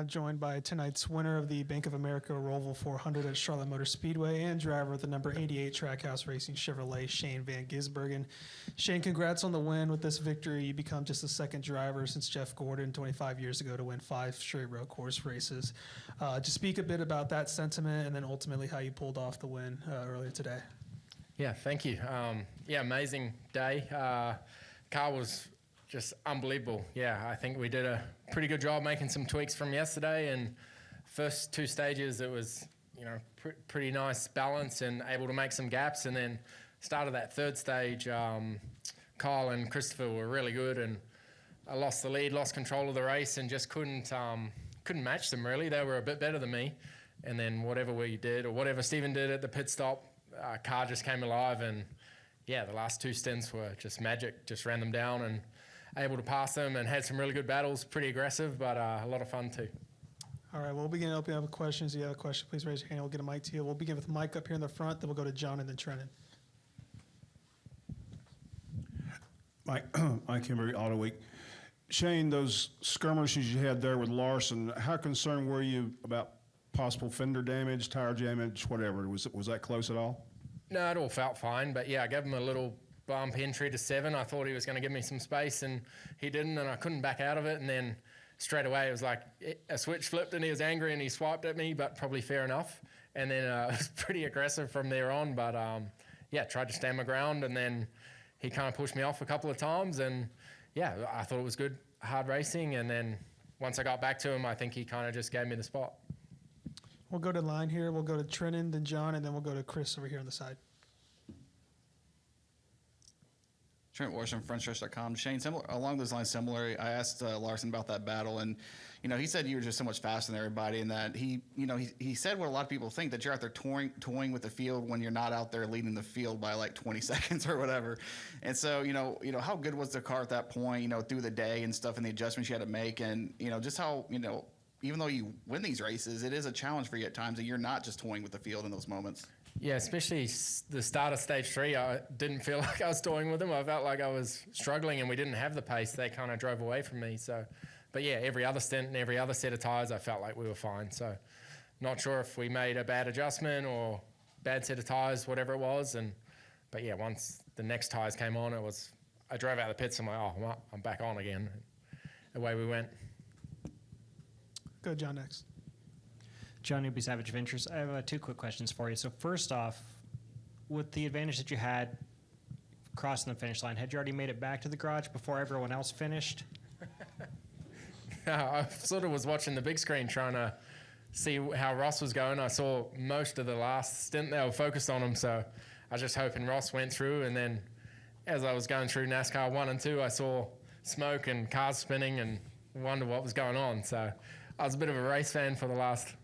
now joined by tonight's winner of the Bank of America Roval 400 at Charlotte Motor Speedway and driver of the number 88 Trackhouse Racing Chevrolet, Shane Van Gisbergen. Shane, congrats on the win. With this victory, you become just the second driver since Jeff Gordon 25 years ago to win 5 straight road course races. Just speak a bit about that sentiment and then ultimately how you pulled off the win earlier today. Yeah, thank you. Yeah, amazing day. Car was just unbelievable. Yeah, I think we did a pretty good job making some tweaks from yesterday, and first 2 stages it was, you know, pretty nice balance and able to make some gaps, and then started that 3rd stage. Kyle and Christopher were really good, and I lost the lead, lost control of the race, and just couldn't match them really. They were a bit better than me, and then whatever we did or whatever Stephen did at the pit stop, car just came alive, and yeah, the last 2 stints were just magic. Just ran them down and able to pass them and had some really good battles, pretty aggressive, but a lot of fun too. All right, we'll begin opening up with questions. If you have a question, please raise your hand. We'll get a mic to you. We'll begin with Mike up here in the front, then we'll go to John and then Trenton. Mike Kimberly, Auto Week. Shane, those skirmishes you had there with Larson, how concerned were you about possible fender damage, tire damage, whatever? Was that close at all? No, it all felt fine, but yeah, I gave him a little bump entry to 7. I thought he was going to give me some space, and he didn't, and I couldn't back out of it. And then straight away it was like a switch flipped, and he was angry, and he swiped at me, but probably fair enough. And then it was pretty aggressive from there on, but yeah, tried to stand my ground, and then he kind of pushed me off a couple of times, and yeah, I thought it was good, hard racing. And then once I got back to him, I think he kind of just gave me the spot. We'll go to line here. We'll go to Trenton, then John, and then we'll go to Chris over here on the side. Trent Warson, frontstretch.com. Shane, along those lines, similar, I asked Larson about that battle, and he said you were just so much faster than everybody, and that he said what a lot of people think, that you're out there toying with the field when you're not out there leading the field by like 20 seconds or whatever. And so, how good was the car at that point, through the day and stuff, and the adjustments you had to make, and just how, even though you win these races, it is a challenge for you at times that you're not just toying with the field in those moments. Yeah, especially the start of stage 3, I didn't feel like I was toying with them. I felt like I was struggling, and we didn't have the pace. They kind of drove away from me. So, but yeah, every other stint and every other set of tyres, I felt like we were fine. So, not sure if we made a bad adjustment or bad set of tyres, whatever it was. But yeah, once the next tyres came on, I drove out of the pits. I'm like, oh, well, I'm back on again. Away we went. Go John next. John Newby, Savage Ventures. I have 2 quick questions for you. So first off, with the advantage that you had crossing the finish line, had you already made it back to the garage before everyone else finished? I sort of was watching the big screen trying to see how Ross was going. I saw most of the last stint they were focused on him, so I was just hoping Ross went through. And then as I was going through NASCAR 1 and 2, I saw smoke and cars spinning and wondered what was going on. So I was a bit of a race fan for the last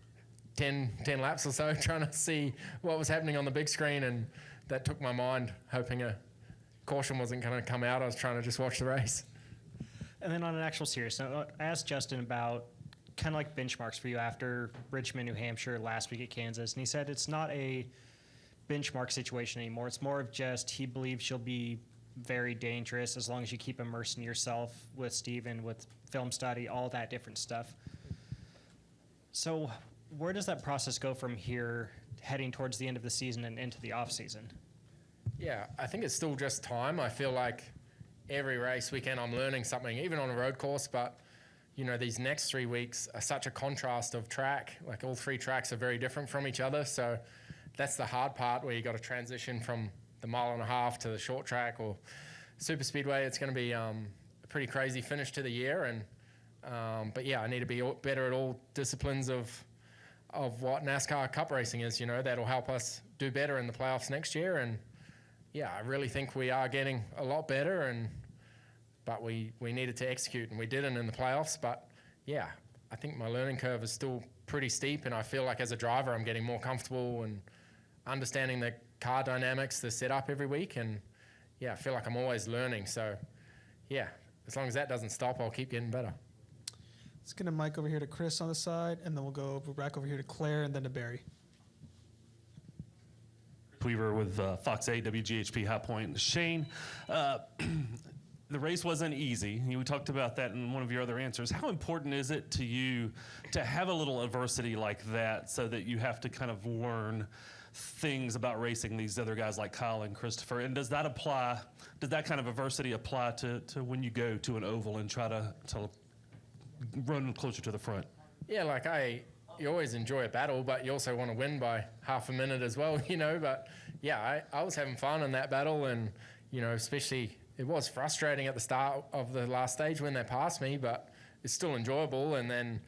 10 laps or so, trying to see what was happening on the big screen, and that took my mind, hoping a caution wasn't going to come out. I was trying to just watch the race. And then on an actual serious note, I asked Justin about kind of like benchmarks for you after Richmond, New Hampshire, last week at Kansas, and he said it's not a benchmark situation anymore. It's more of just he believes you'll be very dangerous as long as you keep immersing yourself with Steven, with film study, all that different stuff. So where does that process go from here, heading towards the end of the season and into the off season? Yeah, I think it's still just time. I feel like every race weekend I'm learning something, even on a road course. But, these next 3 weeks are such a contrast of track. Like all 3 tracks are very different from each other. So that's the hard part, where you got to transition from the 1.5 miles to the short track or super speedway. It's going to be a pretty crazy finish to the year. And but yeah, I need to be better at all disciplines of what NASCAR Cup racing is. That'll help us do better in the playoffs next year. And yeah, I really think we are getting a lot better, but we needed to execute, and we didn't in the playoffs. But yeah, I think my learning curve is still pretty steep, and I feel like as a driver I'm getting more comfortable and understanding the car dynamics, the setup every week. And yeah, I feel like I'm always learning. So yeah, as long as that doesn't stop, I'll keep getting better. Let's get a mic over here to Chris on the side, and then we'll go back over here to Claire and then to Barry. Weaver with Fox 8, WGHP High Point. Shane, the race wasn't easy. We talked about that in one of your other answers. How important is it to you to have a little adversity like that so that you have to kind of learn things about racing these other guys like Kyle and Christopher? And does that kind of adversity apply to when you go to an oval and try to run closer to the front? Yeah, you always enjoy a battle, but you also want to win by half a minute as well, But yeah, I was having fun in that battle, and, especially it was frustrating at the start of the last stage when they passed me, but it's still enjoyable. And then,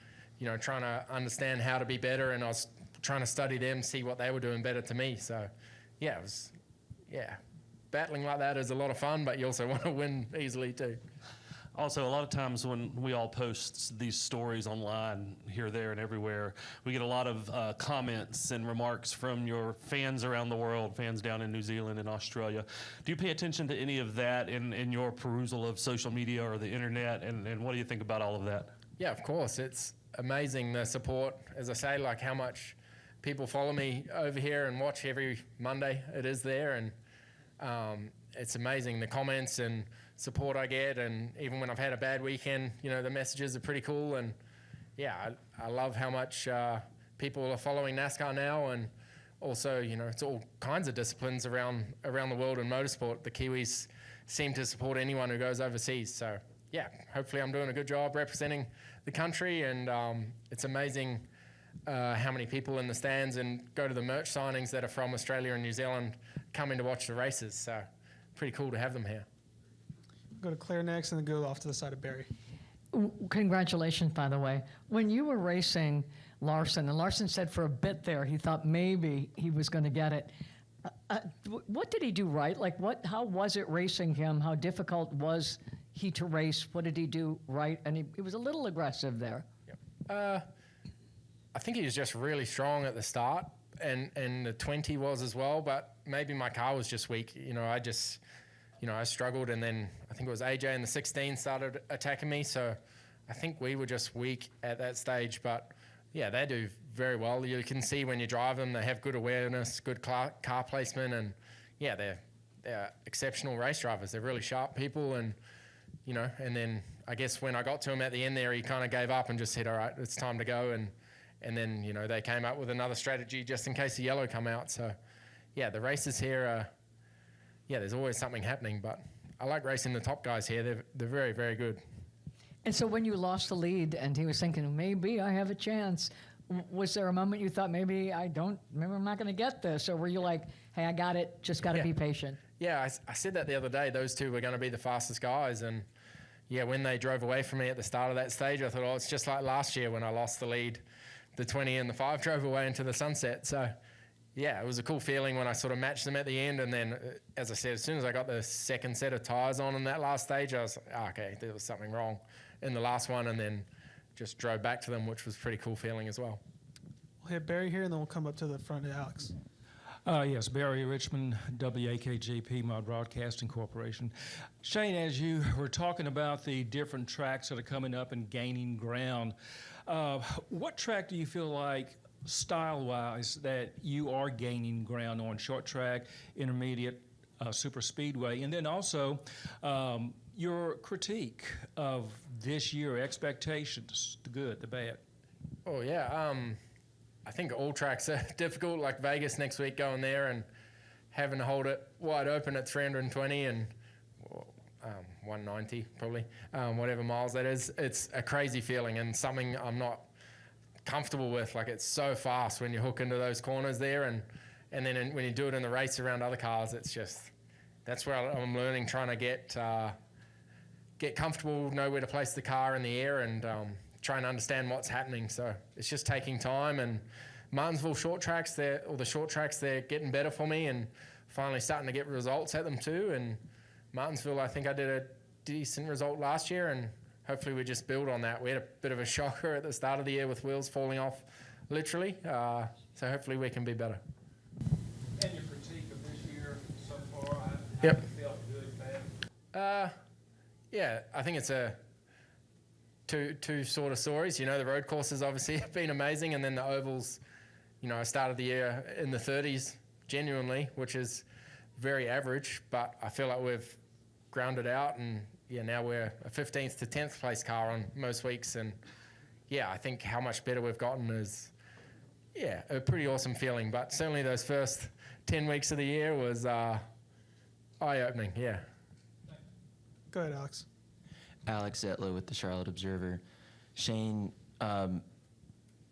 trying to understand how to be better, and I was trying to study them, see what they were doing better to me. So, yeah, battling like that is a lot of fun, but you also want to win easily too. Also, a lot of times when we all post these stories online, here, there, and everywhere, we get a lot of comments and remarks from your fans around the world, fans down in New Zealand and Australia. Do you pay attention to any of that in your perusal of social media or the internet, and what do you think about all of that? Yeah, of course. It's amazing, the support. As I say, like how much people follow me over here and watch every Monday it is there, and it's amazing, the comments and support I get. And even when I've had a bad weekend, the messages are pretty cool. And yeah, I love how much people are following NASCAR now, and also, it's all kinds of disciplines around the world in motorsport. The Kiwis seem to support anyone who goes overseas. So yeah, hopefully I'm doing a good job representing the country, and it's amazing how many people in the stands and go to the merch signings that are from Australia and New Zealand coming to watch the races. So pretty cool to have them here. Go to Claire next, and then go off to the side of Barry. Congratulations, by the way. When you were racing Larson, and Larson said for a bit there he thought maybe he was going to get it. What did he do right? How was it racing him? How difficult was he to race? What did he do right? And he was a little aggressive there. I think he was just really strong at the start, and the 20 was as well, but maybe my car was just weak. I struggled, and then I think it was AJ in the 16 started attacking me, so I think we were just weak at that stage. But yeah, they do very well. You can see when you drive them, they have good awareness, good car placement, and yeah, they're exceptional race drivers. They're really sharp people, and and then I guess when I got to him at the end there, he kind of gave up and just said, all right, it's time to go. And then, they came up with another strategy just in case the yellow come out. So yeah, the races here are, there's always something happening, but I like racing the top guys here. They're very, very good. And so when you lost the lead and he was thinking, maybe I have a chance, was there a moment you thought, maybe I'm not going to get this? Or were you like, hey, I got it, just got to be patient? Yeah, I said that the other day. Those two were going to be the fastest guys. And yeah, when they drove away from me at the start of that stage, I thought, it's just like last year when I lost the lead. The 20 and the 5 drove away into the sunset. So yeah, it was a cool feeling when I sort of matched them at the end. And then, as I said, as soon as I got the second set of tyres on in that last stage, I was like, okay, there was something wrong in the last one, and then just drove back to them, which was a pretty cool feeling as well. We'll hit Barry here, and then we'll come up to the front to Alex. Yes, Barry Richmond, WAKGP, Mod Broadcasting Corporation. Shane, as you were talking about the different tracks that are coming up and gaining ground, what track do you feel like, style-wise, that you are gaining ground on? Short track, intermediate, super speedway, and then also your critique of this year, expectations, the good, the bad. Oh, yeah. I think all tracks are difficult, like Vegas next week, going there and having to hold it wide open at 320 and 190 probably, whatever miles that is. It's a crazy feeling and something I'm not comfortable with. Like, it's so fast when you hook into those corners there, and then when you do it in the race around other cars, it's just, that's where I'm learning, trying to get comfortable, know where to place the car in the air, and trying to understand what's happening. So it's just taking time. And Martinsville short tracks, they're getting better for me, and finally starting to get results at them too. And Martinsville, I think I did a decent result last year, and hopefully we just build on that. We had a bit of a shocker at the start of the year with wheels falling off, literally. So hopefully we can be better. And your critique of this year so far, Yep. felt good, bad? Yeah, I think it's a two sort of stories. The road courses obviously have been amazing, and then the ovals, I started the year in the 30s, genuinely, which is very average, but I feel like we've grounded out and, yeah, now we're a 15th to 10th place car on most weeks. And yeah, I think how much better we've gotten is, yeah, a pretty awesome feeling. But certainly those first 10 weeks of the year was eye-opening, yeah. Go ahead, Alex. Alex Zetlow with the Charlotte Observer. Shane,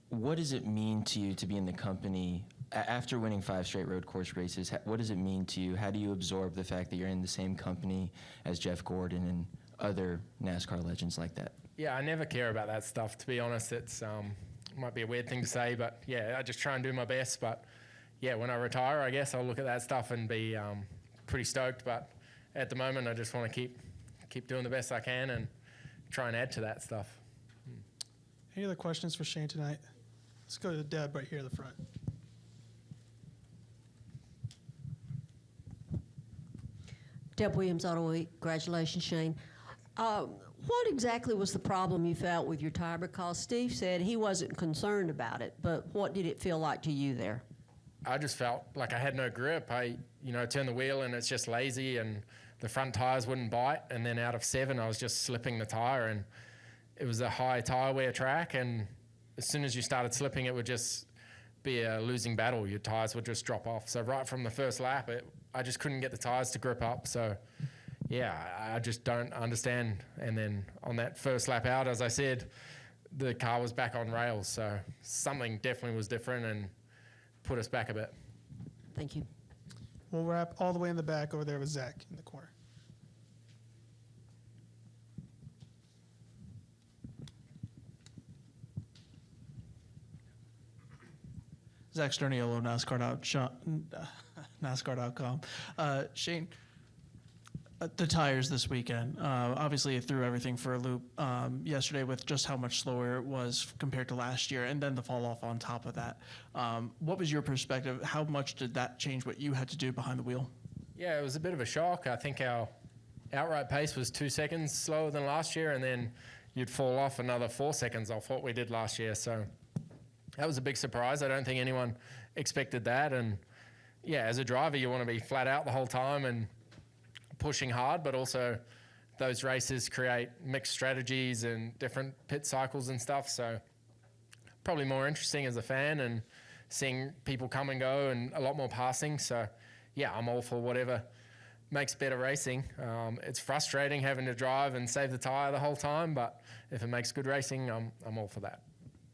what does it mean to you to be in the company after winning 5 straight road course races? What does it mean to you? How do you absorb the fact that you're in the same company as Jeff Gordon and other NASCAR legends like that? Yeah, I never care about that stuff, to be honest. It's might be a weird thing to say, but yeah, I just try and do my best. But yeah, when I retire, I guess I'll look at that stuff and be pretty stoked. But at the moment, I just want to keep doing the best I can and try and add to that stuff. Any other questions for Shane tonight? Let's go to Deb right here at the front. Deb Williams, Auto Week. Congratulations, Shane. What exactly was the problem you felt with your tire? Because Steve said he wasn't concerned about it, but what did it feel like to you there? I just felt like I had no grip. I turned the wheel and it's just lazy and the front tires wouldn't bite. And then out of 7, I was just slipping the tire, and it was a high tire wear track. And as soon as you started slipping, it would just be a losing battle. Your tires would just drop off. So right from the first lap, I just couldn't get the tires to grip up. So yeah, I just don't understand. And then on that first lap out, as I said, the car was back on rails. So something definitely was different and put us back a bit. Thank you. We'll wrap all the way in the back over there with Zach in the corner. Zach Sterniolo, NASCAR.com. Shane, the tires this weekend, obviously it threw everything for a loop yesterday with just how much slower it was compared to last year, and then the fall off on top of that. What was your perspective? How much did that change what you had to do behind the wheel? Yeah, it was a bit of a shock. I think our outright pace was 2 seconds slower than last year, and then you'd fall off another 4 seconds off what we did last year. So that was a big surprise. I don't think anyone expected that. And yeah, as a driver, you want to be flat out the whole time and pushing hard, but also those races create mixed strategies and different pit cycles and stuff. So probably more interesting as a fan and seeing people come and go and a lot more passing. So yeah, I'm all for whatever makes better racing. It's frustrating having to drive and save the tire the whole time, but if it makes good racing, I'm all for that.